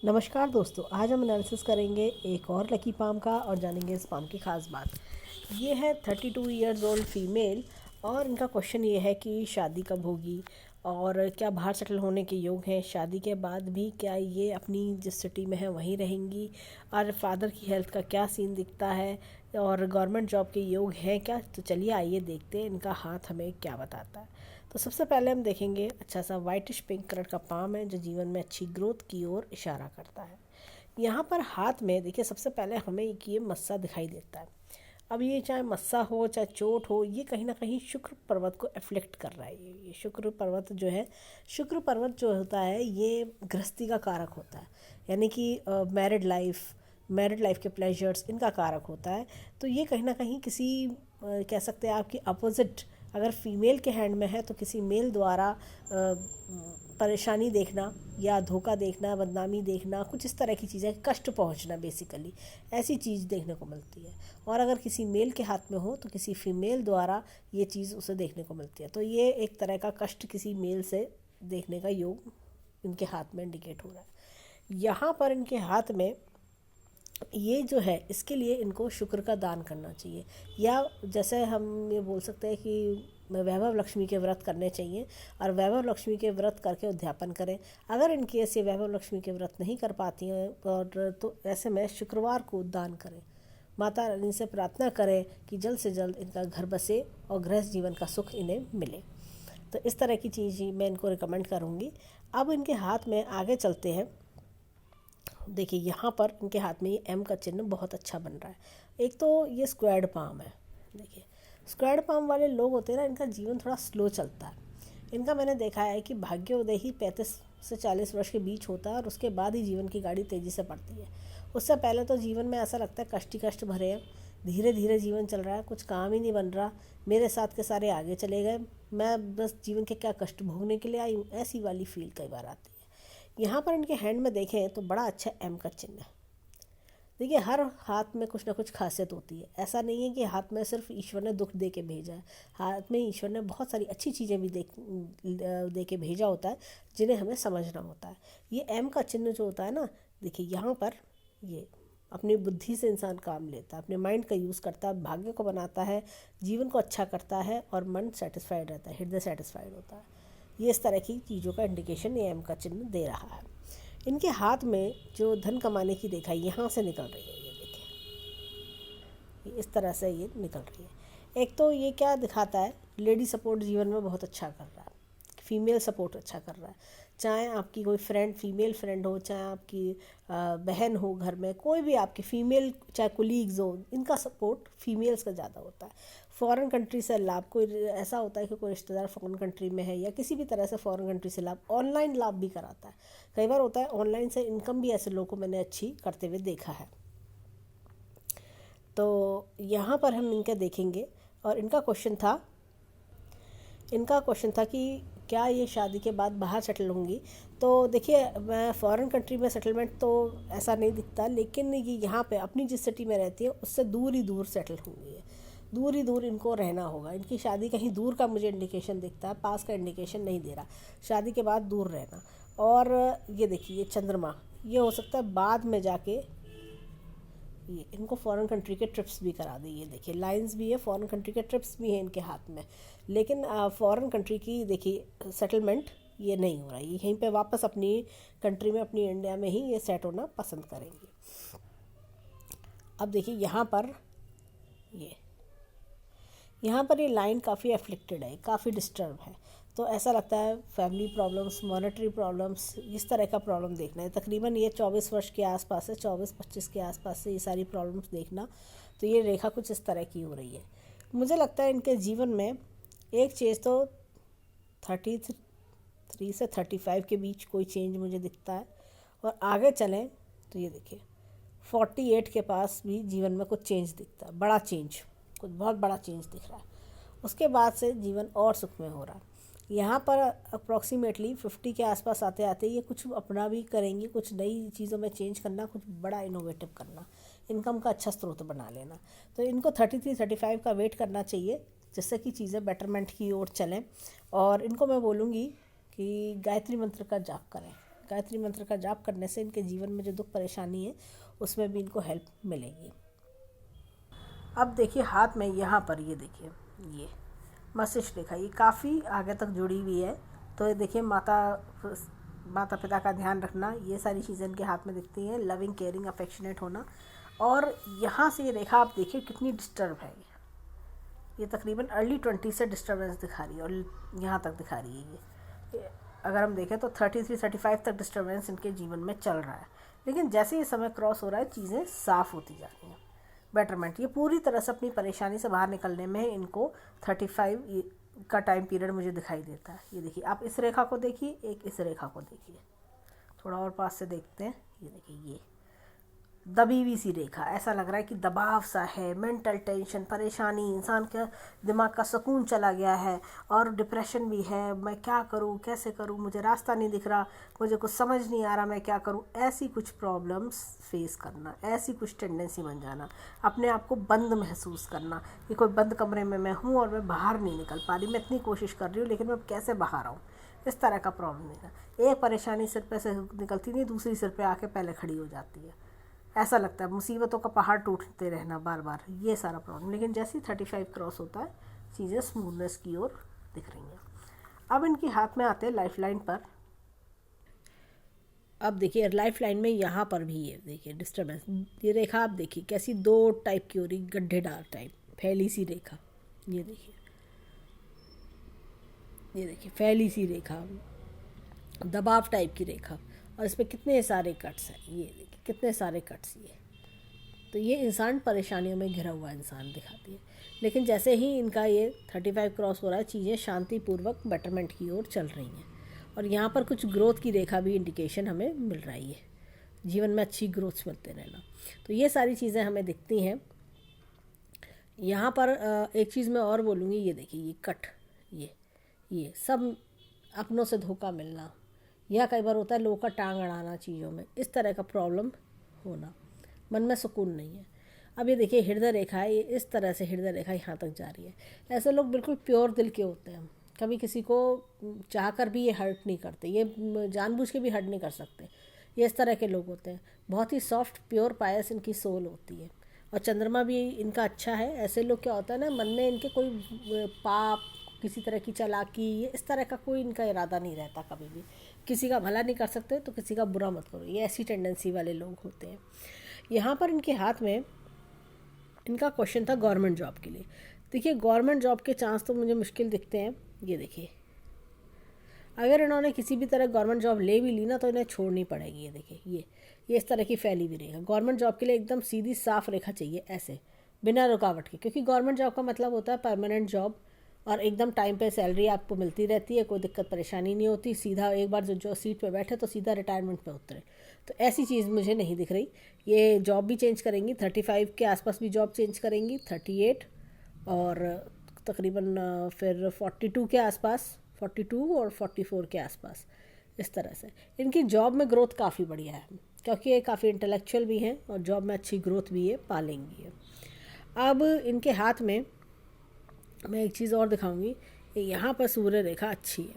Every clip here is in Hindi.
नमस्कार दोस्तों, आज हम एनालिसिस करेंगे एक और लकी पाम का और जानेंगे इस पाम की ख़ास बात। ये है 32 ईयर्स ओल्ड फीमेल और इनका क्वेश्चन ये है कि शादी कब होगी और क्या बाहर सेटल होने के योग हैं। शादी के बाद भी क्या ये अपनी जिस सिटी में है वहीं रहेंगी और फादर की हेल्थ का क्या सीन दिखता है और गवर्नमेंट जॉब के योग हैं क्या। तो चलिए आइए देखते हैं इनका हाथ हमें क्या बताता है। तो सबसे पहले हम देखेंगे अच्छा सा वाइटिश पिंक कलर का पाम है जो जीवन में अच्छी ग्रोथ की ओर इशारा करता है। यहाँ पर हाथ में देखिए सबसे पहले हमें एक ये मस्सा दिखाई देता है। अब ये चाहे मस्सा हो चाहे चोट हो, ये कहीं ना कहीं शुक्र पर्वत को एफ्लेक्ट कर रहा है। ये शुक्र पर्वत जो है, शुक्र पर्वत जो होता है ये गृहस्थी का कारक होता है, यानी कि मैरिड लाइफ के प्लेजर्स इनका कारक होता है। तो ये कहीं ना कहीं किसी कह सकते हैं आपकी अपोजिट अगर फीमेल के हैंड में है तो किसी मेल द्वारा परेशानी देखना या धोखा देखना, बदनामी देखना, कुछ इस तरह की चीज़ें, कष्ट पहुंचना, बेसिकली ऐसी चीज़ देखने को मिलती है। और अगर किसी मेल के हाथ में हो तो किसी फीमेल द्वारा ये चीज़ उसे देखने को मिलती है। तो ये एक तरह का कष्ट किसी मेल से देखने का योग इनके हाथ में इंडिकेट हो रहा है। यहाँ पर इनके हाथ में ये जो है, इसके लिए इनको शुक्र का दान करना चाहिए, या जैसे हम ये बोल सकते हैं कि वैभव लक्ष्मी के व्रत करने चाहिए और वैभव लक्ष्मी के व्रत करके उद्यापन करें। अगर इनके ऐसे वैभव लक्ष्मी के व्रत नहीं कर पाती हैं और तो ऐसे में शुक्रवार को दान करें, माता रानी से प्रार्थना करें कि जल्द से जल्द इनका घर बसे और गृहस्थ जीवन का सुख इन्हें मिले। तो इस तरह की चीज़ ही मैं इनको रिकमेंड करूँगी। अब इनके हाथ में आगे चलते हैं। देखिए यहाँ पर इनके हाथ में ये एम का चिन्ह बहुत अच्छा बन रहा है। एक तो ये स्क्वायर्ड पाम है। देखिए स्क्वायर्ड पाम वाले लोग होते हैं ना, इनका जीवन थोड़ा स्लो चलता है। इनका मैंने देखा है कि भाग्योदय ही 35 से 40 वर्ष के बीच होता है और उसके बाद ही जीवन की गाड़ी तेज़ी से बढ़ती है। उससे पहले तो जीवन में ऐसा लगता है कष्ट ही कष्ट भरे हैं, धीरे धीरे जीवन चल रहा है, कुछ काम ही नहीं बन रहा, मेरे साथ के सारे आगे चले गए, मैं बस जीवन के क्या कष्ट भोगने के लिए आई हूँ, ऐसी वाली फील कई बार आती है। यहाँ पर इनके हैंड में देखें तो बड़ा अच्छा एम का चिन्ह है। देखिए हर हाथ में कुछ ना कुछ खासियत होती है। ऐसा नहीं है कि हाथ में सिर्फ ईश्वर ने दुख दे के भेजा है, हाथ में ईश्वर ने बहुत सारी अच्छी चीज़ें भी दे के भेजा होता है जिन्हें हमें समझना होता है। ये एम का चिन्ह जो होता है ना, देखिए यहाँ पर ये अपनी बुद्धि से इंसान काम लेता है, अपने माइंड का यूज़ करता है, भाग्य को बनाता है, जीवन को अच्छा करता है और मन सेटिस्फाइड रहता है, हृदय सेटिस्फाइड होता है। ये इस तरह की चीज़ों का इंडिकेशन ये एम का चिन्ह दे रहा है। इनके हाथ में जो धन कमाने की रेखा यहाँ से निकल रही है, ये देखिए ये इस तरह से ये निकल रही है। एक तो ये क्या दिखाता है, लेडी सपोर्ट जीवन में बहुत अच्छा कर रहा है, फीमेल सपोर्ट अच्छा कर रहा है। चाहे आपकी कोई फ्रेंड, फीमेल फ्रेंड हो, चाहे आपकी बहन हो, घर में कोई भी आपकी फीमेल, चाहे कोलीग्स हो, इनका सपोर्ट फीमेल्स का ज़्यादा होता है। फॉरेन कंट्री से लाभ, कोई ऐसा होता है कि कोई रिश्तेदार फॉरेन कंट्री में है या किसी भी तरह से फॉरेन कंट्री से लाभ, ऑनलाइन लाभ भी कराता है। कई बार होता है ऑनलाइन से इनकम भी ऐसे लोगों को मैंने अच्छी करते हुए देखा है। तो यहाँ पर हम इनके देखेंगे और इनका क्वेश्चन था कि क्या ये शादी के बाद बाहर सेटल होंगी। तो देखिए मैं फॉरेन कंट्री में सेटलमेंट तो ऐसा नहीं दिखता, लेकिन ये यहाँ पे अपनी जिस सिटी में रहती है उससे दूर ही दूर सेटल होंगी, दूर ही दूर इनको रहना होगा। इनकी शादी कहीं दूर का मुझे इंडिकेशन दिखता है, पास का इंडिकेशन नहीं दे रहा। शादी के बाद दूर रहना। और ये देखिए ये चंद्रमा, ये हो सकता है बाद में जाके ये इनको फॉरेन कंट्री के ट्रिप्स भी करा दी। ये देखिए लाइंस भी है, फॉरेन कंट्री के ट्रिप्स भी हैं इनके हाथ में, लेकिन फॉरेन कंट्री की देखिए सेटलमेंट ये नहीं हो रहा है। यहीं पे वापस अपनी कंट्री में, अपनी इंडिया में ही ये सेट होना पसंद करेंगे। अब देखिए यहाँ पर ये लाइन काफ़ी अफ्लिक्टेड है, काफ़ी डिस्टर्ब है। तो ऐसा लगता है फैमिली प्रॉब्लम्स, मॉनेटरी प्रॉब्लम्स, इस तरह का प्रॉब्लम देखना है। तकरीबन ये 24 वर्ष के आसपास है, 24-25 के आसपास से ये सारी प्रॉब्लम्स देखना। तो ये रेखा कुछ इस तरह की हो रही है। मुझे लगता है इनके जीवन में एक चीज़ तो 33 से 35 के बीच कोई चेंज मुझे दिखता है। और आगे चलें तो ये देखिए 48 के पास भी जीवन में कुछ चेंज दिखता है, बड़ा चेंज, कुछ बहुत बड़ा चेंज दिख रहा है। उसके बाद से जीवन और सुखमय हो रहा है। यहाँ पर अप्रॉक्सीमेटली 50 के आसपास आते आते ये कुछ अपना भी करेंगी, कुछ नई चीज़ों में चेंज करना, कुछ बड़ा इनोवेटिव करना, इनकम का अच्छा स्रोत बना लेना। तो इनको 33-35 का वेट करना चाहिए, जिससे कि चीज़ें बेटरमेंट की ओर चलें। और इनको मैं बोलूँगी कि गायत्री मंत्र का जाप करें। गायत्री मंत्र का जाप करने से इनके जीवन में जो दुख परेशानी है उसमें भी इनको हेल्प मिलेगी। अब देखिए हाथ में यहाँ पर ये देखिए ये मस्तिष्क रेखा ये काफ़ी आगे तक जुड़ी हुई है। तो ये देखिए माता पिता का ध्यान रखना, ये सारी चीज़ें इनके हाथ में दिखती हैं। लविंग, केयरिंग, अफेक्शनेट होना। और यहाँ से ये रेखा आप देखिए कितनी डिस्टर्ब है। ये तकरीबन अर्ली 20 से डिस्टर्बेंस दिखा रही है और यहाँ तक दिखा रही है। ये अगर हम देखें तो 33-35 तक डिस्टर्बेंस इनके जीवन में चल रहा है। लेकिन जैसे ये समय क्रॉस हो रहा है चीज़ें साफ़ होती जा रही हैं। बेटरमेंट, ये पूरी तरह से अपनी परेशानी से बाहर निकलने में इनको 35 का टाइम पीरियड मुझे दिखाई देता है। ये देखिए आप इस रेखा को देखिए, एक इस रेखा को देखिए, थोड़ा और पास से देखते हैं। ये देखिए ये दबी हुई सी रेखा, ऐसा लग रहा है कि दबाव सा है, मेंटल टेंशन, परेशानी, इंसान का दिमाग का सुकून चला गया है और डिप्रेशन भी है। मैं क्या करूं, कैसे करूं, मुझे रास्ता नहीं दिख रहा, मुझे कुछ समझ नहीं आ रहा, मैं क्या करूं। ऐसी कुछ प्रॉब्लम्स फेस करना, ऐसी कुछ टेंडेंसी बन जाना, अपने आप को बंद महसूस करना कि कोई बंद कमरे में मैं हूँ और मैं बाहर नहीं निकल पा रही, मैं इतनी कोशिश कर रही हूँ लेकिन मैं कैसे बाहर आऊँ, इस तरह का प्रॉब्लम नहीं। एक परेशानी सिर पे से निकलती नहीं, दूसरी सिर पे आके पहले खड़ी हो जाती है। ऐसा लगता है मुसीबतों का पहाड़ टूटते रहना बार बार, ये सारा प्रॉब्लम। लेकिन जैसे ही 35 क्रॉस होता है चीज़ें स्मूथनेस की ओर दिख रही हैं। अब इनके हाथ में आते हैं लाइफ लाइन पर। अब देखिए लाइफ लाइन में यहाँ पर भी ये देखिए डिस्टर्बेंस, ये रेखा आप देखिए कैसी 2 टाइप की हो रही, गड्ढेदार टाइप फैली सी रेखा। ये देखिए फैली सी रेखा, दबाव टाइप की रेखा, और इस पर कितने सारे कट्स हैं। ये देखिए कितने सारे कट्स ये। तो ये इंसान परेशानियों में घिरा हुआ इंसान दिखाती है। लेकिन जैसे ही इनका ये 35 क्रॉस हो रहा है चीज़ें शांतिपूर्वक बेटरमेंट की ओर चल रही हैं। और यहाँ पर कुछ ग्रोथ की रेखा भी इंडिकेशन हमें मिल रही है, जीवन में अच्छी ग्रोथ मिलते रहना। तो ये सारी चीज़ें हमें दिखती हैं। यहाँ पर एक चीज़ मैं और बोलूँगी, ये देखिए ये कट, ये सब अपनों से धोखा मिलना, या कई बार होता है लोगों का टांग अड़ाना चीज़ों में, इस तरह का प्रॉब्लम होना, मन में सुकून नहीं है। अब ये देखिए हृदय रेखा है, ये इस तरह से हृदय रेखा यहाँ तक जा रही है। ऐसे लोग बिल्कुल प्योर दिल के होते हैं, कभी किसी को चाहकर भी ये हर्ट नहीं करते, ये जानबूझ के भी हर्ट नहीं कर सकते। ये इस तरह के लोग होते हैं, बहुत ही सॉफ्ट प्योर पायस इनकी सोल होती है। और चंद्रमा भी इनका अच्छा है। ऐसे लोग क्या होता है ना, मन में इनके कोई पाप, किसी तरह की चालाकी, ये इस तरह का कोई इनका इरादा नहीं रहता। कभी भी किसी का भला नहीं कर सकते तो किसी का बुरा मत करो, ये ऐसी टेंडेंसी वाले लोग होते हैं। यहाँ पर इनके हाथ में इनका क्वेश्चन था गवर्नमेंट जॉब के लिए। देखिए गवर्नमेंट जॉब के चांस तो मुझे मुश्किल दिखते हैं। ये देखिए अगर इन्होंने किसी भी तरह गवर्नमेंट जॉब ले भी ली ना तो इन्हें छोड़नी पड़ेगी। ये देखिए ये इस तरह की फैली भी रेखा। गवर्नमेंट जॉब के लिए एकदम सीधी साफ रेखा चाहिए, ऐसे बिना रुकावट के, क्योंकि गवर्नमेंट जॉब का मतलब होता है परमानेंट जॉब और एकदम टाइम पे सैलरी आपको मिलती रहती है, कोई दिक्कत परेशानी नहीं होती, सीधा एक बार जो सीट पे बैठे तो सीधा रिटायरमेंट पे उतरे। तो ऐसी चीज़ मुझे नहीं दिख रही। ये जॉब भी चेंज करेंगी, 35 के आसपास भी जॉब चेंज करेंगी, 38 और तकरीबन फिर 42 के आसपास, 42 और 44 के आसपास, इस तरह से इनकी जॉब में ग्रोथ काफ़ी बढ़िया है, क्योंकि ये काफ़ी इंटेलेक्चुअल भी हैं और जॉब में अच्छी ग्रोथ भी ये पालेंगी है। अब इनके हाथ में मैं एक चीज़ और दिखाऊंगी, यहाँ पर सूर्य रेखा अच्छी है।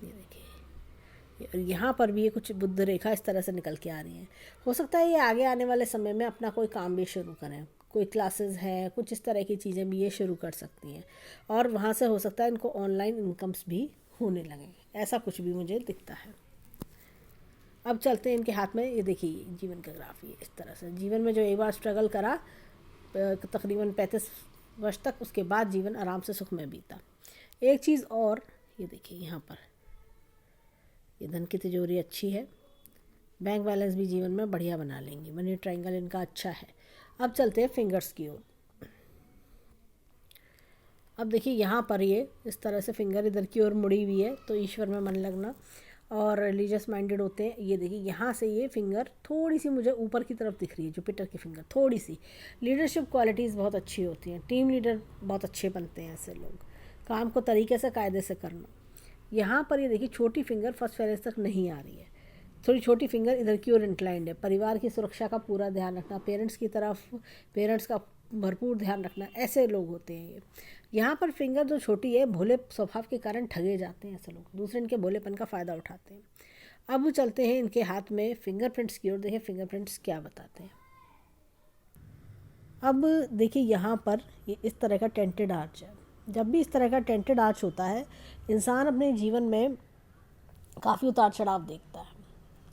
ये देखिए यहाँ पर भी ये कुछ बुध रेखा इस तरह से निकल के आ रही है। हो सकता है ये आगे आने वाले समय में अपना कोई काम भी शुरू करें, कोई क्लासेस है, कुछ इस तरह की चीज़ें भी ये शुरू कर सकती हैं और वहाँ से हो सकता है इनको ऑनलाइन इनकम्स भी होने लगें, ऐसा कुछ भी मुझे दिखता है। अब चलते हैं इनके हाथ में। ये देखिए जीवन का ग्राफ, ये इस तरह से जीवन में जो एक बार स्ट्रगल करा तकरीबन 35 वर्ष तक, उसके बाद जीवन आराम से सुख में बीता। एक चीज़ और, ये देखिए यहाँ पर ये धन की तिजोरी अच्छी है, बैंक बैलेंस भी जीवन में बढ़िया बना लेंगी, मनी ट्रायंगल इनका अच्छा है। अब चलते हैं फिंगर्स की ओर। अब देखिए यहाँ पर ये इस तरह से फिंगर इधर की ओर मुड़ी हुई है, तो ईश्वर में मन लगना और रिलीजियस माइंडेड होते हैं। ये देखिए यहाँ से ये फिंगर थोड़ी सी मुझे ऊपर की तरफ दिख रही है, जुपिटर की फिंगर थोड़ी सी। लीडरशिप क्वालिटीज़ बहुत अच्छी होती हैं, टीम लीडर बहुत अच्छे बनते हैं ऐसे लोग, काम को तरीके से कायदे से करना। यहाँ पर ये देखिए छोटी फिंगर फर्स्ट फेरेंस तक नहीं आ रही है, थोड़ी छोटी फिंगर इधर की ओर इंक्लाइंड है। परिवार की सुरक्षा का पूरा ध्यान रखना, पेरेंट्स की तरफ पेरेंट्स का भरपूर ध्यान रखना, ऐसे लोग होते हैं ये। यहाँ पर फिंगर जो छोटी है, भोले स्वभाव के कारण ठगे जाते हैं ऐसे लोग, दूसरे इनके भोलेपन का फ़ायदा उठाते हैं। अब वो चलते हैं इनके हाथ में फिंगरप्रिंट्स की ओर, देखें फिंगरप्रिंट्स क्या बताते हैं। अब देखिए यहाँ पर ये इस तरह का टेंटेड आर्च है। जब भी इस तरह का टेंटेड आर्च होता है, इंसान अपने जीवन में काफ़ी उतार चढ़ाव देखता है,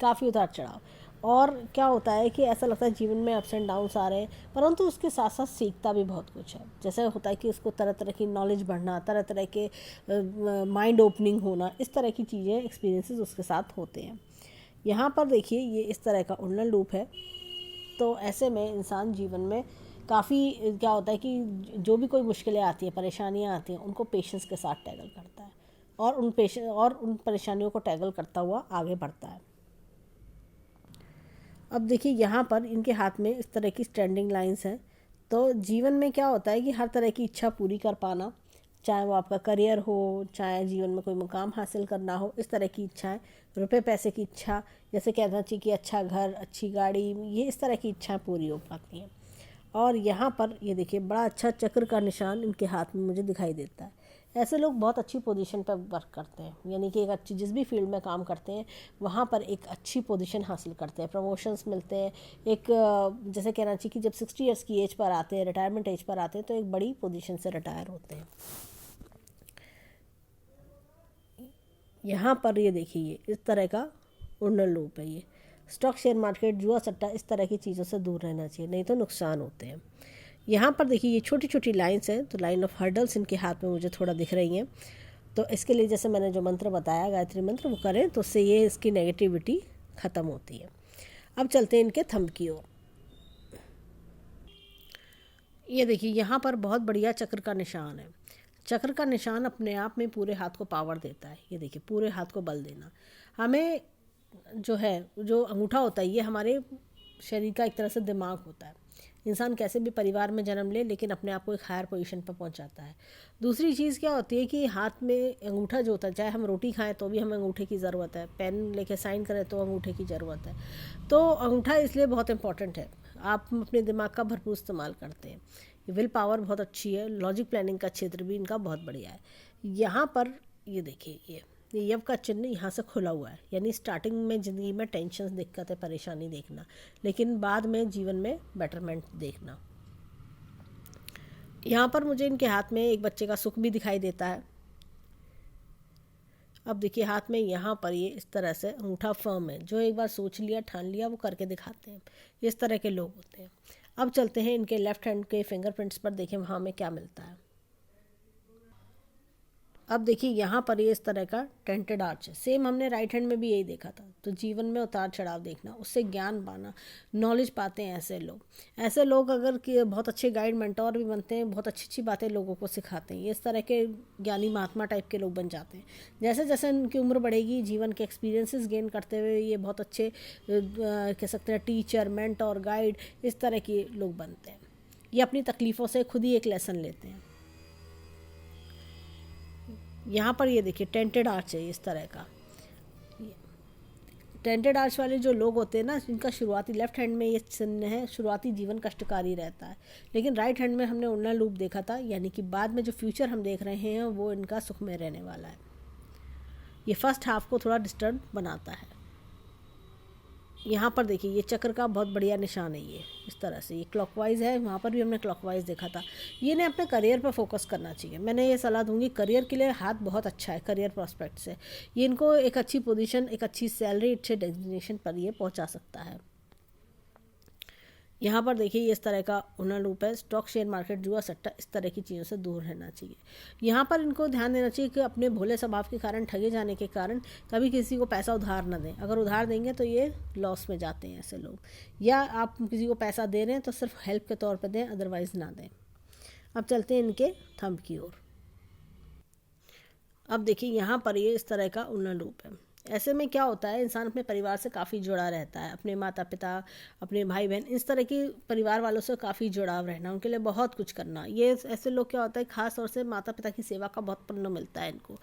काफ़ी उतार चढ़ाव। और क्या होता है कि ऐसा लगता है जीवन में अप्स एंड डाउन्स आ रहे हैं, परंतु उसके साथ साथ सीखता भी बहुत कुछ है। जैसे होता है कि उसको तरह तरह की नॉलेज बढ़ना, तरह तरह के माइंड ओपनिंग होना, इस तरह की चीज़ें, एक्सपीरियंसेस उसके साथ होते हैं। यहाँ पर देखिए ये इस तरह का उन्नल लूप है। तो ऐसे में इंसान जीवन में काफ़ी क्या होता है कि जो भी कोई मुश्किलें आती हैं, परेशानियाँ आती हैं, उनको पेशेंस के साथ टैकल करता है और उन परेशानियों को टैकल करता हुआ आगे बढ़ता है। अब देखिए यहाँ पर इनके हाथ में इस तरह की स्टैंडिंग लाइंस हैं। तो जीवन में क्या होता है कि हर तरह की इच्छा पूरी कर पाना, चाहे वो आपका करियर हो, चाहे जीवन में कोई मुकाम हासिल करना हो, इस तरह की इच्छाएं, रुपए पैसे की इच्छा, जैसे कहना चाहिए कि अच्छा घर, अच्छी गाड़ी, ये इस तरह की इच्छाएं पूरी हो पाती हैं। और यहाँ पर ये देखिए बड़ा अच्छा चक्र का निशान इनके हाथ में मुझे दिखाई देता है। ऐसे लोग बहुत अच्छी पोजीशन पर वर्क करते हैं, यानी कि एक अच्छी जिस भी फील्ड में काम करते हैं वहाँ पर एक अच्छी पोजीशन हासिल करते हैं, प्रमोशंस मिलते हैं। एक जैसे कहना चाहिए कि जब 60 ईयर्स की एज पर आते हैं, रिटायरमेंट एज पर आते हैं, तो एक बड़ी पोजीशन से रिटायर होते हैं। यहाँ पर ये देखिए इस तरह का उन्नल लूप है। ये स्टॉक, शेयर मार्केट, जुआ सट्टा, इस तरह की चीज़ों से दूर रहना चाहिए, नहीं तो नुकसान होते हैं। यहाँ पर देखिए ये छोटी छोटी लाइंस हैं, तो लाइन ऑफ हर्डल्स इनके हाथ में मुझे थोड़ा दिख रही हैं। तो इसके लिए जैसे मैंने जो मंत्र बताया, गायत्री मंत्र, वो करें तो उससे ये इसकी नेगेटिविटी ख़त्म होती है। अब चलते हैं इनके थंब की ओर। ये देखिए यहाँ पर बहुत बढ़िया चक्र का निशान है। चक्र का निशान अपने आप में पूरे हाथ को पावर देता है। ये देखिए पूरे हाथ को बल देना। हमें जो है, जो अंगूठा होता है, ये हमारे शरीर का एक तरह से दिमाग होता है। इंसान कैसे भी परिवार में जन्म ले, लेकिन अपने आप को एक हायर पोजीशन पर पहुंचाता है। दूसरी चीज़ क्या होती है कि हाथ में अंगूठा जो होता है, चाहे हम रोटी खाएं तो भी हमें अंगूठे की ज़रूरत है, पेन लेके साइन करें तो अंगूठे की ज़रूरत है। तो अंगूठा इसलिए बहुत इंपॉर्टेंट है। आप अपने दिमाग का भरपूर इस्तेमाल करते हैं। विल पावर बहुत अच्छी है। लॉजिक प्लानिंग का क्षेत्र भी इनका बहुत बढ़िया है। यहाँ पर ये देखिए ये यव का चिन्ह यहाँ से खुला हुआ है, यानी स्टार्टिंग में ज़िंदगी में टेंशन, दिक्कतें, परेशानी देखना, लेकिन बाद में जीवन में बेटरमेंट देखना। यहाँ पर मुझे इनके हाथ में एक बच्चे का सुख भी दिखाई देता है। अब देखिए हाथ में यहाँ पर ये इस तरह से अंगूठा फर्म है, जो एक बार सोच लिया, ठान लिया, वो करके दिखाते हैं। इस तरह के लोग होते हैं। अब चलते हैं इनके लेफ्ट हैंड के फिंगरप्रिंट्स पर, देखें वहाँ में क्या मिलता है। अब देखिए यहाँ पर ये इस तरह का टेंटेड आर्च है। सेम हमने राइट हैंड में भी यही देखा था। तो जीवन में उतार चढ़ाव देखना, उससे ज्ञान पाना, नॉलेज पाते हैं ऐसे लोग अगर कि बहुत अच्छे गाइड, मेंटोर भी बनते हैं, बहुत अच्छी अच्छी बातें लोगों को सिखाते हैं। ये इस तरह के ज्ञानी महात्मा टाइप के लोग बन जाते हैं। जैसे जैसे इनकी उम्र बढ़ेगी, जीवन के एक्सपीरियंसेस गेन करते हुए ये बहुत अच्छे कह सकते हैं टीचर, मेंटोर, गाइड, इस तरह के लोग बनते हैं। ये अपनी तकलीफ़ों से खुद ही एक लेसन लेते हैं। यहाँ पर ये देखिए टेंटेड आर्च है इस तरह का। टेंटेड आर्च वाले जो लोग होते हैं ना, इनका शुरुआती लेफ्ट हैंड में ये चिन्ह है, शुरुआती जीवन कष्टकारी रहता है। लेकिन राइट हैंड में हमने उन्नल लूप देखा था, यानी कि बाद में जो फ्यूचर हम देख रहे हैं वो इनका सुख में रहने वाला है। ये फर्स्ट हाफ को थोड़ा डिस्टर्ब बनाता है। यहाँ पर देखिए ये चक्र का बहुत बढ़िया निशान है। ये इस तरह से ये क्लॉकवाइज है, वहाँ पर भी हमने क्लॉकवाइज देखा था। ये ने अपने करियर पर फोकस करना चाहिए। मैंने ये सलाह दूंगी, करियर के लिए हाथ बहुत अच्छा है, करियर प्रॉस्पेक्ट से ये इनको एक अच्छी पोजीशन, एक अच्छी सैलरी, अच्छे डेजिग्नेशन पर ये पहुँचा सकता है। यहाँ पर देखिए ये इस तरह का उन्नल लूप है। स्टॉक, शेयर मार्केट, जुआ सट्टा, इस तरह की चीज़ों से दूर रहना चाहिए। यहाँ पर इनको ध्यान देना चाहिए कि अपने भोले स्वभाव के कारण, ठगे जाने के कारण कभी किसी को पैसा उधार ना दें। अगर उधार देंगे तो ये लॉस में जाते हैं ऐसे लोग। या आप किसी को पैसा दे रहे हैं तो सिर्फ हेल्प के तौर पर दें, अदरवाइज़ ना दें। अब चलते हैं इनके थंब की ओर। अब देखिए यहाँ पर ये इस तरह का उन्नल लूप है। ऐसे में क्या होता है, इंसान अपने परिवार से काफ़ी जुड़ा रहता है, अपने माता पिता, अपने भाई बहन, इस तरह की परिवार वालों से काफ़ी जुड़ाव रहना, उनके लिए बहुत कुछ करना। ये ऐसे लोग क्या होता है, ख़ास तौर से माता पिता की सेवा का बहुत पुण्य मिलता है इनको।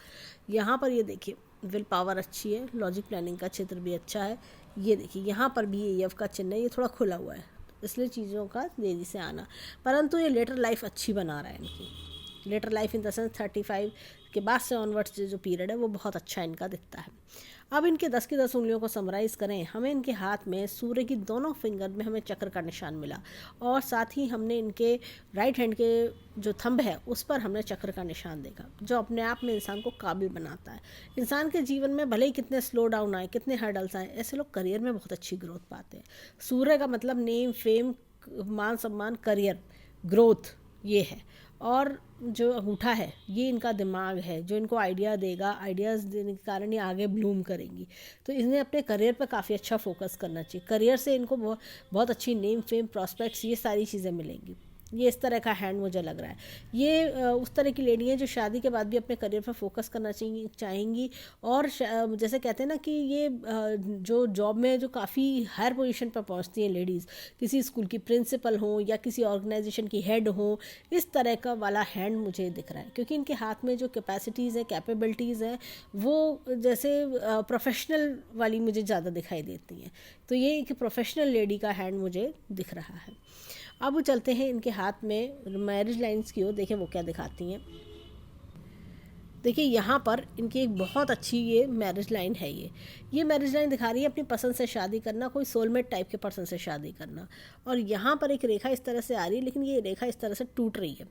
यहाँ पर ये देखिए विल पावर अच्छी है, लॉजिक प्लानिंग का क्षेत्र भी अच्छा है। ये देखिए यहाँ पर भी ये यव का चिन्ह है, ये थोड़ा खुला हुआ है, इसलिए चीज़ों का देरी से आना, परंतु ये लेटर लाइफ अच्छी बना रहा है इनकी। Later life in the sense 35 के बाद से ऑनवर्ड्स जो पीरियड है वो बहुत अच्छा इनका दिखता है। अब इनके 10 की 10 उंगलियों को समराइज़ करें, हमें इनके हाथ में सूर्य की दोनों फिंगर में हमें चक्र का निशान मिला, और साथ ही हमने इनके राइट हैंड के जो थंब है उस पर हमने चक्र का निशान देखा, जो अपने आप में इंसान को काबिल बनाता है। इंसान के जीवन में भले ही कितने स्लो डाउन आए, कितने हर्डल्स आए, ऐसे लोग करियर में बहुत अच्छी ग्रोथ पाते हैं। सूर्य का मतलब नेम, फेम, मान सम्मान, करियर, ग्रोथ ये है। और जो अंगूठा है ये इनका दिमाग है, जो इनको आइडिया देगा, आइडियाज़ देने के कारण ये आगे ब्लूम करेंगी। तो इन्हें अपने करियर पर काफ़ी अच्छा फोकस करना चाहिए। करियर से इनको बहुत अच्छी नेम, फेम, प्रॉस्पेक्ट्स ये सारी चीज़ें मिलेंगी। ये इस तरह का हैंड मुझे लग रहा है। ये उस तरह की लेडी हैं जो शादी के बाद भी अपने करियर पर फोकस करना चाहेंगी। और जैसे कहते हैं ना कि ये जो जॉब में जो काफ़ी हायर पोजीशन पर पहुंचती हैं लेडीज़, किसी स्कूल की प्रिंसिपल हो या किसी ऑर्गेनाइजेशन की हेड हो, इस तरह का वाला हैंड मुझे दिख रहा है, क्योंकि इनके हाथ में जो कैपेसिटीज़ है, कैपेबिलिटीज़ हैं, वो जैसे प्रोफेशनल वाली मुझे ज़्यादा दिखाई देती हैं। तो ये एक प्रोफेशनल लेडी का हैंड मुझे दिख रहा है। अब वो चलते हैं इनके हाथ में मैरिज लाइंस की ओर, देखें वो क्या दिखाती हैं। देखिए यहाँ पर इनकी एक बहुत अच्छी ये मैरिज लाइन है। ये मैरिज लाइन दिखा रही है अपनी पसंद से शादी करना, कोई सोलमेट टाइप के पर्सन से शादी करना। और यहाँ पर एक रेखा इस तरह से आ रही है, लेकिन ये रेखा इस तरह से टूट रही है।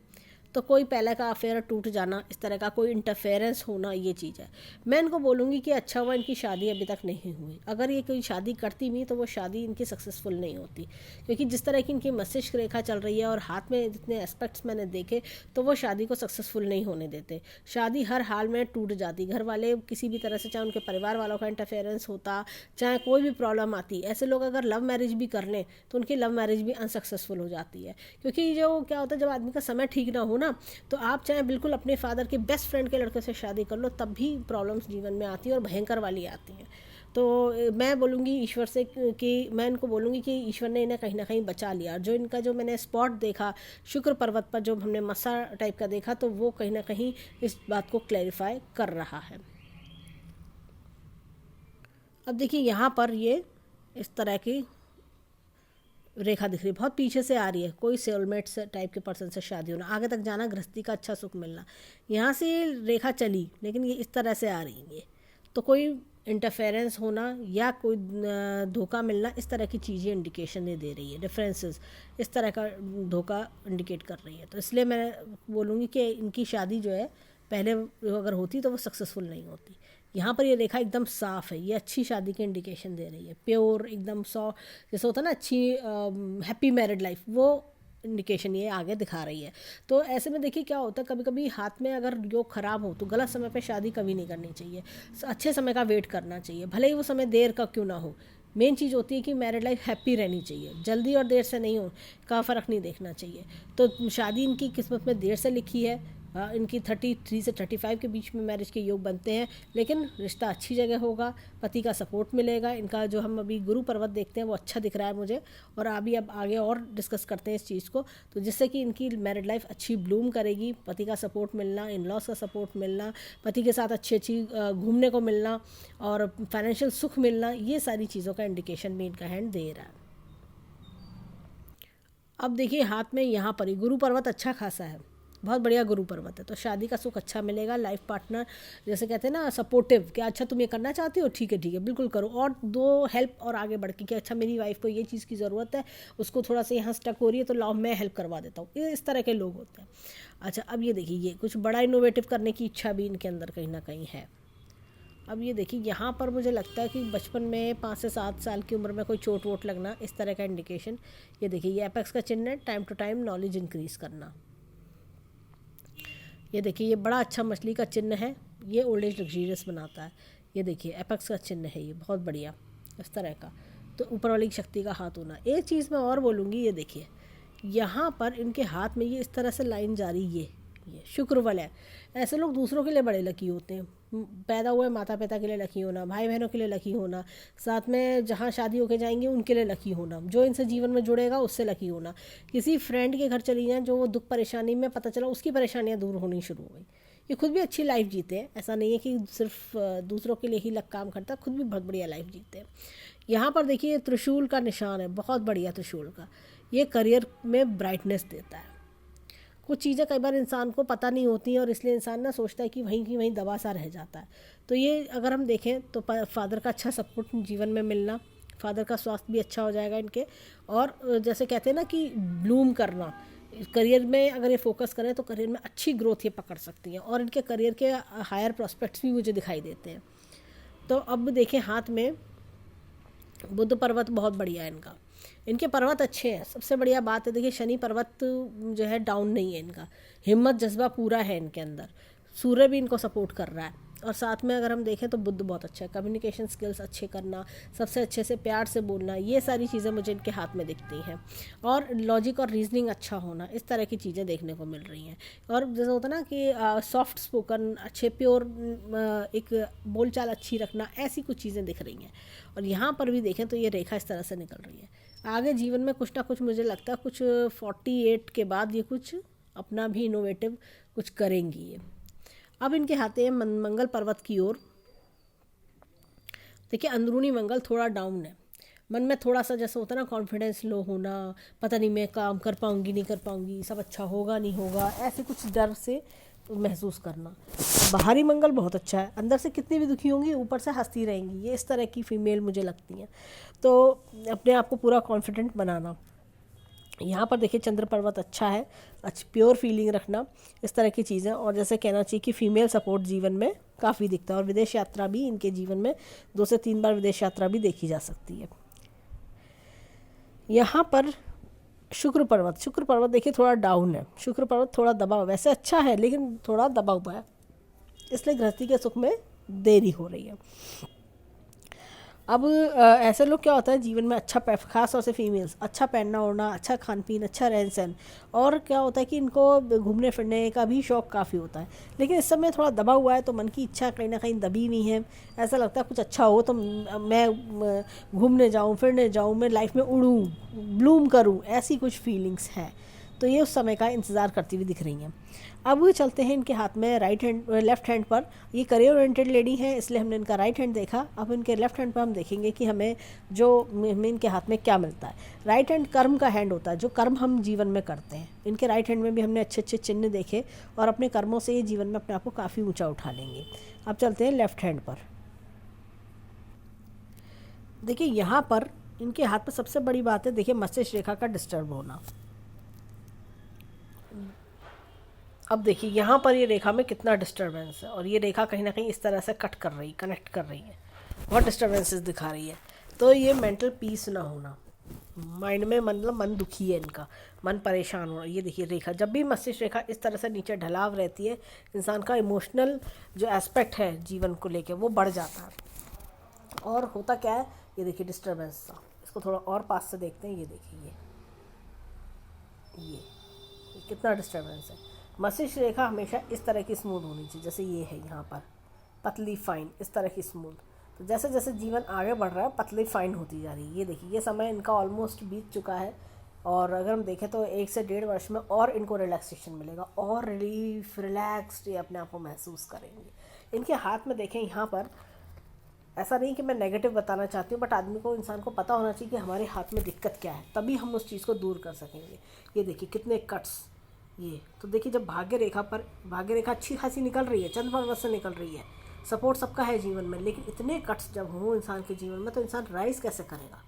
तो कोई पहले का अफेयर टूट जाना, इस तरह का कोई इंटरफेरेंस होना, ये चीज़ है। मैं इनको बोलूँगी कि अच्छा हुआ इनकी शादी अभी तक नहीं हुई। अगर ये कोई शादी करती भी तो वो शादी इनकी सक्सेसफुल नहीं होती, क्योंकि जिस तरह की इनकी मस्तिष्क रेखा चल रही है और हाथ में जितने एस्पेक्ट्स मैंने देखे, तो वो शादी को सक्सेसफुल नहीं होने देते। शादी हर हाल में टूट जाती। घर वाले किसी भी तरह से, चाहे उनके परिवार वालों का इंटरफेरेंस होता, चाहे कोई भी प्रॉब्लम आती, ऐसे लोग अगर लव मैरिज भी कर लें तो उनकी लव मैरिज भी अनसक्सेसफुल हो जाती है। क्योंकि जो क्या होता है, जब आदमी का समय ठीक ना हो ना, तो आप चाहे बिल्कुल अपने फादर के बेस्ट फ्रेंड के लड़के से शादी कर लो, तब भी प्रॉब्लम्स जीवन में आती हैं और भयंकर वाली आती हैं। तो मैं बोलूँगी ईश्वर से कि मैं इनको बोलूँगी कि ईश्वर ने इन्हें कहीं ना कहीं बचा लिया। जो इनका जो मैंने स्पॉट देखा शुक्र पर्वत पर, जो हमने मस्सा टाइप का देखा, तो वो कहीं ना कहीं इस बात को क्लैरिफाई कर रहा है। अब देखिए यहाँ पर ये इस तरह की रेखा दिख रही है, बहुत पीछे से आ रही है। कोई सोलमेट टाइप के पर्सन से शादी होना, आगे तक जाना, गृहस्थी का अच्छा सुख मिलना। यहाँ से रेखा चली, लेकिन ये इस तरह से आ रही है। तो कोई इंटरफेरेंस होना या कोई धोखा मिलना, इस तरह की चीज़ें इंडिकेशन नहीं दे रही है। डिफरेंसेस इस तरह का धोखा इंडिकेट कर रही है। तो इसलिए मैं बोलूँगी कि इनकी शादी जो है पहले अगर होती तो वो सक्सेसफुल नहीं होती। यहाँ पर ये रेखा एकदम साफ़ है, ये अच्छी शादी की इंडिकेशन दे रही है, प्योर एकदम जैसे होता है ना अच्छी हैप्पी मैरिड लाइफ, वो इंडिकेशन ये आगे दिखा रही है। तो ऐसे में देखिए क्या होता है, कभी कभी हाथ में अगर योग ख़राब हो तो गलत समय पे शादी कभी नहीं करनी चाहिए। अच्छे समय का वेट करना चाहिए, भले ही वो समय देर का क्यों ना हो। मेन चीज़ होती है कि मैरिड लाइफ हैप्पी रहनी चाहिए, जल्दी और देर से नहीं हो का फ़र्क नहीं देखना चाहिए। तो शादी इनकी किस्मत में देर से लिखी है। इनकी 33 से 35 के बीच में मैरिज के योग बनते हैं, लेकिन रिश्ता अच्छी जगह होगा, पति का सपोर्ट मिलेगा। इनका जो हम अभी गुरु पर्वत देखते हैं वो अच्छा दिख रहा है मुझे, और अभी अब आगे और डिस्कस करते हैं इस चीज़ को, तो जिससे कि इनकी मैरिड लाइफ अच्छी ब्लूम करेगी। पति का सपोर्ट मिलना, इन लॉज का सपोर्ट मिलना, पति के साथ अच्छी घूमने को मिलना और फाइनेंशियल सुख मिलना, ये सारी चीज़ों का इंडिकेशन भी इनका हैंड दे रहा है। अब देखिए हाथ में यहाँ पर ही गुरु पर्वत अच्छा खासा है, बहुत बढ़िया गुरु पर्वत है। तो शादी का सुख अच्छा मिलेगा। लाइफ पार्टनर जैसे कहते हैं ना सपोर्टिव, कि अच्छा तुम ये करना चाहती हो, ठीक है बिल्कुल करो, और दो हेल्प और आगे बढ़ के कि अच्छा मेरी वाइफ को ये चीज़ की ज़रूरत है, उसको थोड़ा सा यहाँ स्टक हो रही है, तो लाओ मैं हेल्प करवा देता हूँ। ये इस तरह के लोग होते हैं। अच्छा अब ये देखिए, ये कुछ बड़ा इनोवेटिव करने की इच्छा भी इनके अंदर कहीं ना कहीं है। अब ये देखिए यहाँ पर मुझे लगता है कि बचपन में 5 से 7 साल की उम्र में कोई चोट वोट लगना, इस तरह का इंडिकेशन। ये देखिए ये एपेक्स का चिन्ह है, time to time knowledge increase करना। ये देखिए ये बड़ा अच्छा मछली का चिन्ह है, ये ओल्ड एज लग्जीरियस बनाता है। ये देखिए एपेक्स का चिन्ह है, ये बहुत बढ़िया इस तरह का। तो ऊपर वाली शक्ति का हाथ होना। एक चीज़ मैं और बोलूँगी, ये देखिए यहाँ पर इनके हाथ में ये इस तरह से लाइन जा रही है, ये शुक्र वलय। ऐसे लोग दूसरों के लिए बड़े लकी होते हैं। पैदा हुए माता पिता के लिए लकी होना, भाई बहनों के लिए लकी होना, साथ में जहाँ शादी होके जाएंगे उनके लिए लकी होना, जो इनसे जीवन में जुड़ेगा उससे लकी होना। किसी फ्रेंड के घर चली जाएँ जो वो दुख परेशानी में, पता चला उसकी परेशानियाँ दूर होनी शुरू हो गई। ये खुद भी अच्छी लाइफ जीते हैं, ऐसा नहीं है कि सिर्फ दूसरों के लिए ही लक काम करता, खुद भी बहुत बढ़िया लाइफ जीते हैं। यहाँ पर देखिए त्रिशूल का निशान है, बहुत बढ़िया त्रिशूल का। ये करियर में ब्राइटनेस देता है। कुछ चीज़ें कई बार इंसान को पता नहीं होती हैं और इसलिए इंसान ना सोचता है कि वहीं की वहीं दबा सा रह जाता है। तो ये अगर हम देखें तो फादर का अच्छा सपोर्ट जीवन में मिलना, फादर का स्वास्थ्य भी अच्छा हो जाएगा इनके। और जैसे कहते हैं ना कि ब्लूम करना, करियर में अगर ये फोकस करें तो करियर में अच्छी ग्रोथ ये पकड़ सकती हैं और इनके करियर के हायर प्रॉस्पेक्ट्स भी मुझे दिखाई देते हैं। तो अब देखें हाथ में बुध पर्वत बहुत बढ़िया है इनका, इनके पर्वत अच्छे हैं। सबसे बढ़िया बात है देखिए शनि पर्वत जो है डाउन नहीं है इनका, हिम्मत जज्बा पूरा है इनके अंदर, सूर्य भी इनको सपोर्ट कर रहा है। और साथ में अगर हम देखें तो बुध बहुत अच्छा है, कम्युनिकेशन स्किल्स अच्छे करना, सबसे अच्छे से प्यार से बोलना, ये सारी चीज़ें मुझे इनके हाथ में दिखती हैं। और लॉजिक और रीजनिंग अच्छा होना, इस तरह की चीज़ें देखने को मिल रही हैं। और जैसे होता ना कि सॉफ्ट स्पोकन, अच्छे प्योर, एक बोलचाल अच्छी रखना, ऐसी कुछ चीज़ें दिख रही हैं। और यहाँ पर भी देखें तो ये रेखा इस तरह से निकल रही है। आगे जीवन में कुछ ना कुछ मुझे लगता है कुछ 48 के बाद ये कुछ अपना भी इनोवेटिव कुछ करेंगी ये। अब इनके हाथे हैं मंगल पर्वत की ओर। देखिए अंदरूनी मंगल थोड़ा डाउन है, मन में थोड़ा सा जैसा होता है ना कॉन्फिडेंस लो होना, पता नहीं मैं काम कर पाऊंगी नहीं कर पाऊंगी, सब अच्छा होगा नहीं होगा, ऐसे कुछ डर से महसूस करना। बाहरी मंगल बहुत अच्छा है, अंदर से कितनी भी दुखी होंगी ऊपर से हंसती रहेंगी, ये इस तरह की फीमेल मुझे लगती हैं। तो अपने आप को पूरा कॉन्फिडेंट बनाना। यहाँ पर देखिए चंद्र पर्वत अच्छा है, अच्छी प्योर फीलिंग रखना, इस तरह की चीज़ें। और जैसे कहना चाहिए कि फीमेल सपोर्ट जीवन में काफ़ी दिखता है। और विदेश यात्रा भी इनके जीवन में 2 से 3 बार विदेश यात्रा भी देखी जा सकती है। यहाँ पर शुक्र पर्वत देखिए थोड़ा डाउन है, शुक्र पर्वत थोड़ा दबा हुआ, वैसे अच्छा है लेकिन थोड़ा दबा हुआ है, इसलिए गृहस्थी के सुख में देरी हो रही है। अब ऐसे लोग क्या होता है जीवन में अच्छा खास तौर से फीमेल्स अच्छा पहनना ओढ़ना, अच्छा खान पीन, अच्छा रहन सहन, और क्या होता है कि इनको घूमने फिरने का भी शौक़ काफ़ी होता है। लेकिन इस समय थोड़ा दबा हुआ है तो मन की इच्छा कहीं ना कहीं दबी हुई है। ऐसा लगता है कुछ अच्छा हो तो मैं घूमने जाऊँ, फिरने जाऊँ, मैं लाइफ में उड़ूँ, ब्लूम करूँ, ऐसी कुछ फीलिंग्स हैं। तो ये उस समय का इंतज़ार करती हुई दिख रही हैं। अब चलते हैं इनके हाथ में लेफ़्ट हैंड पर, ये करियर ओरिएंटेड लेडी हैं इसलिए हमने इनका राइट हैंड देखा। अब इनके लेफ़्ट हैंड पर हम देखेंगे कि हमें इनके हाथ में क्या मिलता है। राइट हैंड कर्म का हैंड होता है, जो कर्म हम जीवन में करते हैं। इनके राइट हैंड में भी हमने अच्छे अच्छे चिन्ह देखे और अपने कर्मों से ये जीवन में अपने आप को काफ़ी ऊँचा उठा लेंगे। अब चलते हैं लेफ़्ट हैंड पर। देखिए यहाँ पर इनके हाथ पर सबसे बड़ी बात है, देखिए मस्तिष्क रेखा का डिस्टर्ब होना। अब देखिए यहाँ पर ये रेखा में कितना डिस्टर्बेंस है, और ये रेखा कहीं ना कहीं इस तरह से कनेक्ट कर रही है, बहुत डिस्टर्बेंसेस दिखा रही है। तो ये मेंटल पीस ना होना, माइंड में मतलब मन दुखी है इनका, मन परेशान हो रहा है। ये देखिए रेखा, जब भी मस्तिष्क रेखा इस तरह से नीचे ढलाव रहती है, इंसान का इमोशनल जो एस्पेक्ट है जीवन को लेकर वो बढ़ जाता है। और होता क्या है, ये देखिए डिस्टर्बेंस सा, इसको थोड़ा और पास से देखते हैं। ये देखिए ये कितना डिस्टर्बेंस है। मस्तिष्क रेखा हमेशा इस तरह की स्मूथ होनी चाहिए, जैसे ये है यहाँ पर पतली फाइन, इस तरह की स्मूथ। तो जैसे जैसे जीवन आगे बढ़ रहा है पतली फाइन होती जा रही है। ये देखिए ये समय इनका ऑलमोस्ट बीत चुका है, और अगर हम देखें तो 1 से 1.5 वर्ष में और इनको रिलैक्सेशन मिलेगा, और रिलीफ, रिलैक्स्ड ये अपने आप को महसूस करेंगे। इनके हाथ में देखें यहाँ पर, ऐसा नहीं कि मैं नेगेटिव बताना चाहती हूँ, बट आदमी को, इंसान को पता होना चाहिए कि हमारे हाथ में दिक्कत क्या है, तभी हम उस चीज़ को दूर कर सकेंगे। ये देखिए कितने कट्स, ये तो देखिए जब भाग्य रेखा अच्छी खासी निकल रही है, चंद्र पर्वत से निकल रही है, सपोर्ट सबका है जीवन में, लेकिन इतने कट्स जब हों इंसान के जीवन में तो इंसान राइज कैसे करेगा,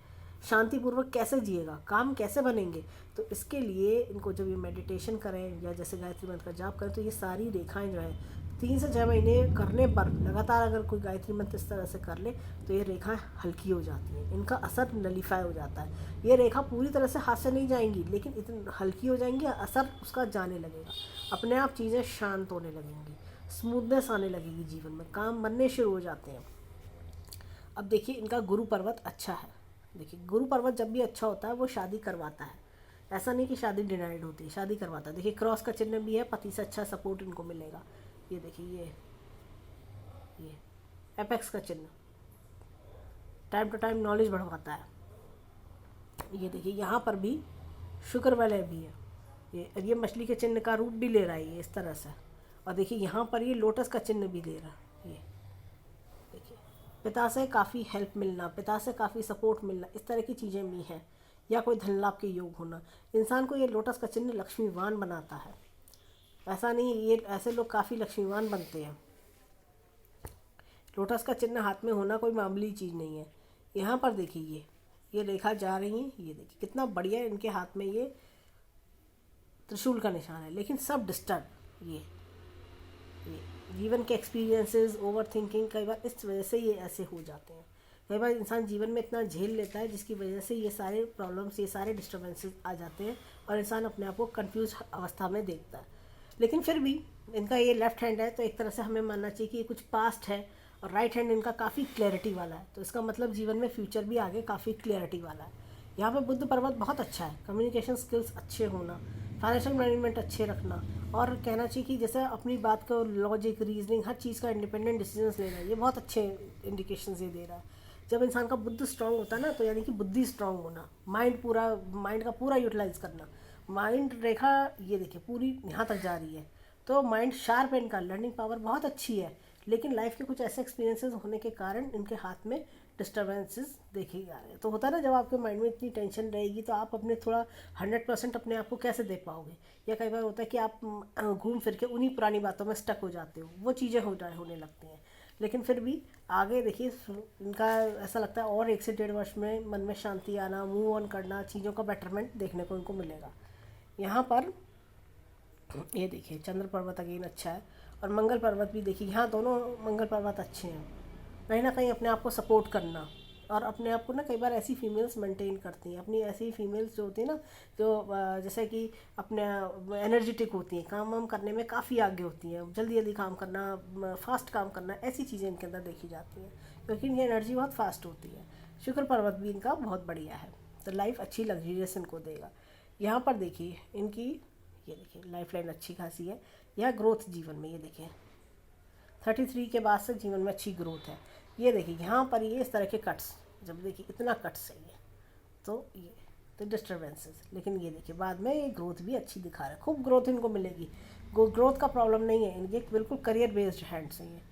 शांतिपूर्वक कैसे जिएगा, काम कैसे बनेंगे। तो इसके लिए इनको जब ये मेडिटेशन करें या जैसे गायत्री मंत्र का जाप करें, तो ये सारी रेखाएं जो है 3 से 6 महीने करने पर लगातार अगर कोई गायत्री मंत्र इस तरह से कर ले तो ये रेखाएं हल्की हो जाती हैं, इनका असर नलीफाई हो जाता है। ये रेखा पूरी तरह से हाथ से नहीं जाएंगी, लेकिन इतनी हल्की हो जाएंगी, असर उसका जाने लगेगा, अपने आप चीज़ें शांत होने लगेंगी, स्मूथनेस आने लगेगी जीवन में, काम बनने शुरू हो जाते हैं। अब देखिए इनका गुरु पर्वत अच्छा है। देखिए गुरु पर्वत जब भी अच्छा होता है वो शादी करवाता है, ऐसा नहीं कि शादी डिनाइड होती है, शादी करवाता है। देखिए क्रॉस का चिन्ह भी है, पति से अच्छा सपोर्ट इनको मिलेगा। ये देखिए ये एपेक्स का चिन्ह, टाइम टू टाइम नॉलेज बढ़वाता है। ये देखिए यहाँ पर भी शुक्र वलय भी है, ये मछली के चिन्ह का रूप भी ले रहा है ये इस तरह से। और देखिए यहाँ पर ये लोटस का चिन्ह भी ले रहा है। ये देखिए पिता से काफ़ी हेल्प मिलना, पिता से काफ़ी सपोर्ट मिलना, इस तरह की चीज़ें भी हैं, या कोई धन लाभ के योग होना। इंसान को ये लोटस का चिन्ह लक्ष्मीवान बनाता है। ऐसा नहीं, ये ऐसे लोग काफ़ी लक्ष्मीवान बनते हैं। लोटस का चिन्ह हाथ में होना कोई मामूली चीज़ नहीं है। यहाँ पर देखिए ये रेखा जा रही है, ये देखिए कितना बढ़िया इनके हाथ में ये त्रिशूल का निशान है, लेकिन सब डिस्टर्ब। ये जीवन के एक्सपीरियंसेस, ओवर थिंकिंग, कई बार इस वजह से ये ऐसे हो जाते हैं। कई बार इंसान जीवन में इतना झेल लेता है जिसकी वजह से ये सारे प्रॉब्लम्स, ये सारे डिस्टर्बेंसेस आ जाते हैं और इंसान अपने आप को कंफ्यूज अवस्था में देखता है। लेकिन फिर भी इनका ये लेफ्ट हैंड है तो एक तरह से हमें मानना चाहिए कि ये कुछ पास्ट है, और राइट हैंड इनका काफ़ी क्लैरिटी वाला है, तो इसका मतलब जीवन में फ्यूचर भी आगे काफ़ी क्लैरिटी वाला है। यहाँ पे बुद्ध पर्वत बहुत अच्छा है, कम्युनिकेशन स्किल्स अच्छे होना, फाइनेंशियल मैनेजमेंट अच्छे रखना, और कहना चाहिए कि जैसे अपनी बात को लॉजिक, रीजनिंग, हर चीज़ का इंडिपेंडेंट डिसीजंस लेना, ये बहुत अच्छे इंडिकेशंस ये दे रहा है। जब इंसान का बुद्ध स्ट्रांग होता है ना, तो यानी कि बुद्धि स्ट्रांग होना, माइंड का पूरा यूटिलाइज करना। माइंड रेखा ये देखिए पूरी यहाँ तक जा रही है, तो माइंड शार्प है इनका, लर्निंग पावर बहुत अच्छी है। लेकिन लाइफ के कुछ ऐसे एक्सपीरियंसेस होने के कारण इनके हाथ में डिस्टर्बेंसेस देखे जा रहे हैं। तो होता है ना, जब आपके माइंड में इतनी टेंशन रहेगी तो आप अपने थोड़ा 100% अपने आप को कैसे दे पाओगे। या कई बार होता है कि आप घूम फिर के उन्हीं पुरानी बातों में स्टक हो जाते हो, वो चीज़ें होने लगती हैं। लेकिन फिर भी आगे देखिए इनका ऐसा लगता है और 1 से 1.5 वर्ष में मन में शांति आना, मूव ऑन करना, चीज़ों का बेटरमेंट देखने को इनको मिलेगा। यहाँ पर ये देखिए चंद्र पर्वत अगेन अच्छा है, और मंगल पर्वत भी देखिए, यहाँ दोनों मंगल पर्वत अच्छे हैं। कहीं ना कहीं अपने आप को सपोर्ट करना, और अपने आप को ना कई बार ऐसी फीमेल्स मेंटेन करती हैं, अपनी ऐसी फीमेल्स जो होती हैं ना, जो जैसे कि अपने एनर्जेटिक होती हैं, काम वाम करने में काफ़ी आगे होती हैं, जल्दी जल्दी काम करना, फास्ट काम करना, ऐसी चीज़ें इनके अंदर देखी जाती हैं, क्योंकि इनकी एनर्जी बहुत फास्ट होती है। शुक्र पर्वत भी इनका बहुत बढ़िया है, तो लाइफ अच्छी लग्जरियस इनको देगा। यहाँ पर देखिए इनकी, ये देखिए लाइफ लाइन अच्छी खासी है। यह ग्रोथ जीवन में, ये देखिए 33 के बाद से जीवन में अच्छी ग्रोथ है। ये देखिए यहाँ पर ये इस तरह के कट्स, जब देखिए इतना कट्स है ये, तो ये तो डिस्टर्बेंसेस, लेकिन ये देखिए बाद में ये ग्रोथ भी अच्छी दिखा रहा है, खूब ग्रोथ इनको मिलेगी। ग्रोथ का प्रॉब्लम नहीं है इनके, बिल्कुल करियर बेस्ड हैंड्स हैं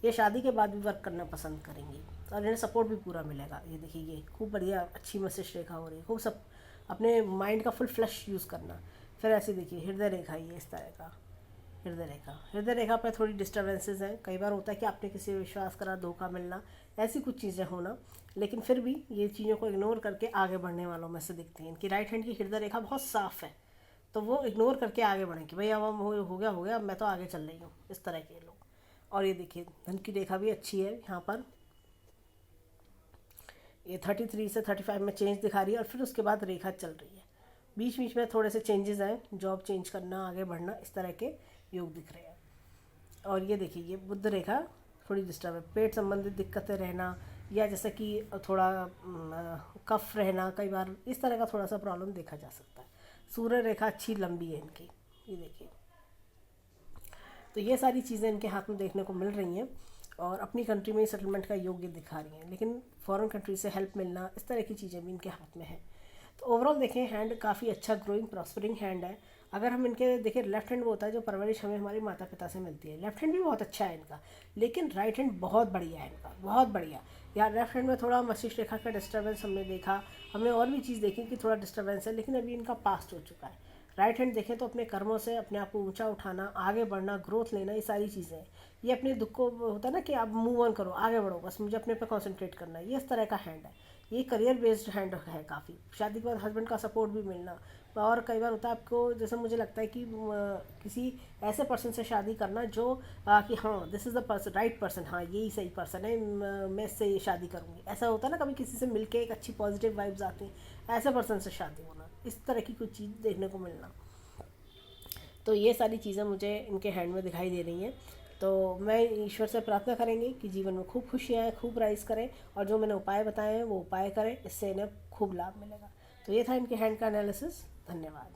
ये शादी के बाद भी वर्क करना पसंद करेंगी, और इन्हें सपोर्ट भी पूरा मिलेगा। ये देखिए ये खूब बढ़िया अच्छी मैसेज रेखा हो रही है, खूब सब अपने माइंड का फुल फ्लैश यूज़ करना। फिर ऐसे देखिए हृदय रेखा, ये इस तरह का हृदय रेखा पर थोड़ी डिस्टर्बेंसेस हैं। कई बार होता है कि आपने किसी पर विश्वास करा, धोखा मिलना, ऐसी कुछ चीज़ें होना, लेकिन फिर भी ये चीज़ों को इग्नोर करके आगे बढ़ने वालों में से दिखती हैं। इनकी राइट हैंड की हृदय रेखा बहुत साफ है, तो वो इग्नोर करके आगे बढ़ें कि भाई अब हो गया, अब मैं तो आगे चल रही हूँ, इस तरह के लोग। और ये देखिए धन की रेखा भी अच्छी है, यहाँ पर ये 33 से 35 में चेंज दिखा रही है, और फिर उसके बाद रेखा चल रही है। बीच बीच में थोड़े से चेंजेस आए, जॉब चेंज करना, आगे बढ़ना, इस तरह के योग दिख रहे हैं। और ये देखिए ये बुध रेखा थोड़ी डिस्टर्ब है, पेट संबंधित दिक्कतें रहना, या जैसे कि थोड़ा कफ रहना, कई बार इस तरह का थोड़ा सा प्रॉब्लम देखा जा सकता है। सूर्य रेखा अच्छी लंबी है इनकी, ये देखिए। तो ये सारी चीज़ें इनके हाथ में देखने को मिल रही हैं, और अपनी कंट्री में सेटलमेंट का योग्य दिखा रही हैं, लेकिन फॉरेन कंट्री से हेल्प मिलना, इस तरह की चीज़ें भी इनके हाथ में है। तो ओवरऑल देखें हैंड काफ़ी अच्छा ग्रोइंग प्रॉस्परिंग हैंड है। अगर हम इनके देखें, लेफ्ट हैंड वो होता है जो परवरिश हमें हमारे माता पिता से मिलती है, लेफ्ट हैंड भी बहुत अच्छा है इनका, लेकिन राइट हैंड बहुत बढ़िया है इनका, बहुत बढ़िया। यार लेफ्ट हैंड में थोड़ा मस्तिष्क रेखा का डिस्टर्बेंस हमने देखा, हमने और भी चीज़ देखी कि थोड़ा डिस्टर्बेंस है, लेकिन अभी इनका पास्ट हो चुका है। राइट हैंड देखें तो अपने कर्मों से अपने आप को ऊंचा उठाना, आगे बढ़ना, ग्रोथ लेना, ये सारी चीज़ें हैं। ये अपने दुख को होता है ना कि आप मूव ऑन करो, आगे बढ़ो, बस मुझे अपने पे कंसंट्रेट करना है, ये इस तरह का हैंड है। ये करियर बेस्ड हैंड है काफ़ी, शादी के बाद हस्बैंड का सपोर्ट भी मिलना। और कई बार होता है आपको, जैसे मुझे लगता है कि किसी ऐसे पर्सन से शादी करना जो कि हाँ this is the person, right person, हाँ यही सही पर्सन है, मैं इससे शादी करूँगी, ऐसा होता है ना, कभी किसी से मिलके एक अच्छी पॉजिटिव वाइब्स आती हैं, ऐसे पर्सन से शादी होना, इस तरह की कुछ चीज़ देखने को मिलना। तो ये सारी चीज़ें मुझे इनके हैंड में दिखाई दे रही हैं। तो मैं ईश्वर से प्रार्थना करेंगे कि जीवन में खूब खुशियाँ आएँ, खूब राइज करें, और जो मैंने उपाय बताए हैं वो उपाय करें, इससे इन्हें खूब लाभ मिलेगा। तो ये था इनके हैंड का एनालिसिस। धन्यवाद।